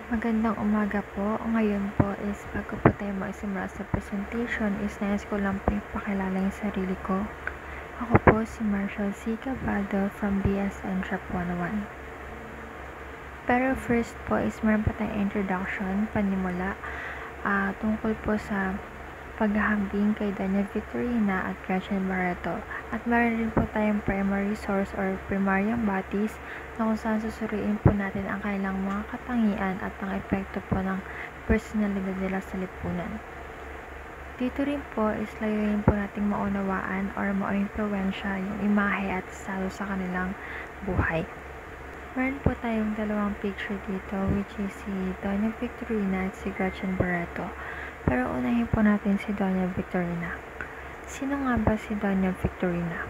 Magandang umaga po. Ngayon po is bago po tayo maisimula sa presentation is nais ko lang po ipakilala yung sarili ko. Ako po si Marshall C. Cabaldo from BSN Shop 101. Pero first po is meron pa tayong introduction, panimula, tungkol po sa paghahambing kay Doña Victorina at Gretchen Barreto. At meron rin po tayong primary source or primaryang batis na kung saan susuriin po natin ang kanilang mga katangian at ang epekto po ng personalidad nila sa lipunan. Dito rin po is layunin po nating maunawaan or maimpluwensya yung imahe at estado sa kanilang buhay. Meron po tayong dalawang picture dito which is si Doña Victorina at si Gretchen Barreto. Pero unahin po natin si Doña Victorina. Sino nga ba si Doña Victorina?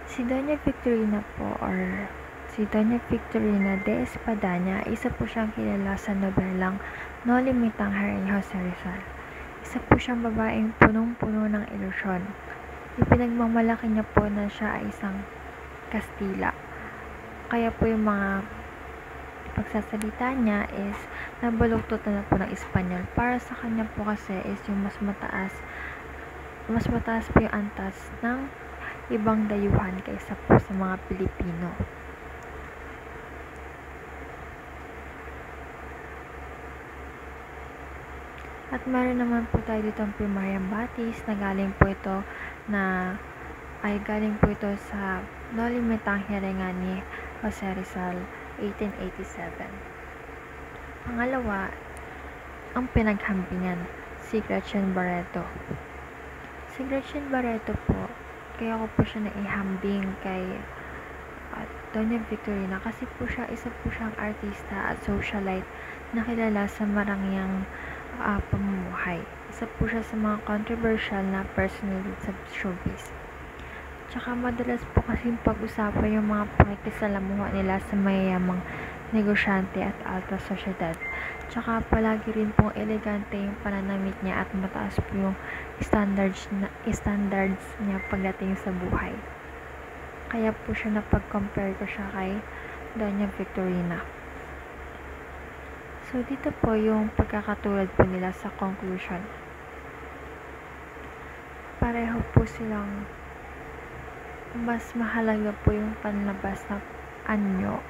Si Doña Victorina po or si Doña Victorina de Espadaña, isa po siyang kilala sa nobelang No Limitang Rey Jose Rizal. Isa po siyang babaeng punong-puno ng ilusyon. Ipinagmamalaki niya po na siya ay isang Kastila. Kaya po yung mga pagsasalita niya is nabaluktot na po ng Espanyol. Para sa kanya po kasi is yung mas mataas po yung antas ng ibang dayuhan kaysa po sa mga Pilipino. At meron naman po tayo dito ang primaryang batis na galing po ito sa No Limitang Hiringan ni Jose Rizal 1887. Pangalawa, ang pinaghambingan, si Gretchen Barreto. Si Gretchen Barreto po, kaya ko po siya naihambing kay Doña Victorina kasi po siya, isa po siyang artista at socialite na kilala sa marangyang pamumuhay. Isa po siya sa mga controversial na personality sa showbiz. Tsaka madalas po kasing pag-usapan yung mga pakikisalamuha nila sa mayayamang negosyante at alta sosyedad. Tsaka palagi rin pong elegante yung pananamit niya at mataas po yung standards niya pagdating sa buhay. Kaya po siya napag-compare ko siya kay Doña Victorina. So dito po yung pagkakatulad po nila sa conclusion. Pareho po silang mas mahalaga po yung panlabas na anyo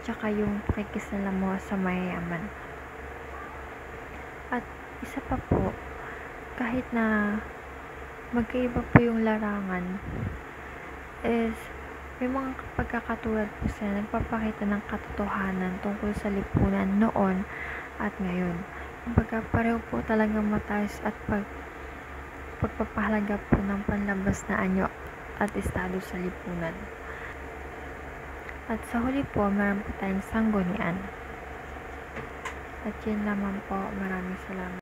tsaka yung pakikisalamuha sa mayayaman. At isa pa po, kahit na magkaiba po yung larangan is may mga pagkakatulad po sila nagpapakita ng katotohanan tungkol sa lipunan noon at ngayon. Kumbaga pareho po talagang mataas at pagpapahalaga po ng panlabas na anyo at estado sa lipunan. At sa huli po, meron po tayong sanggunian. At yun lamang po. Maraming salamat.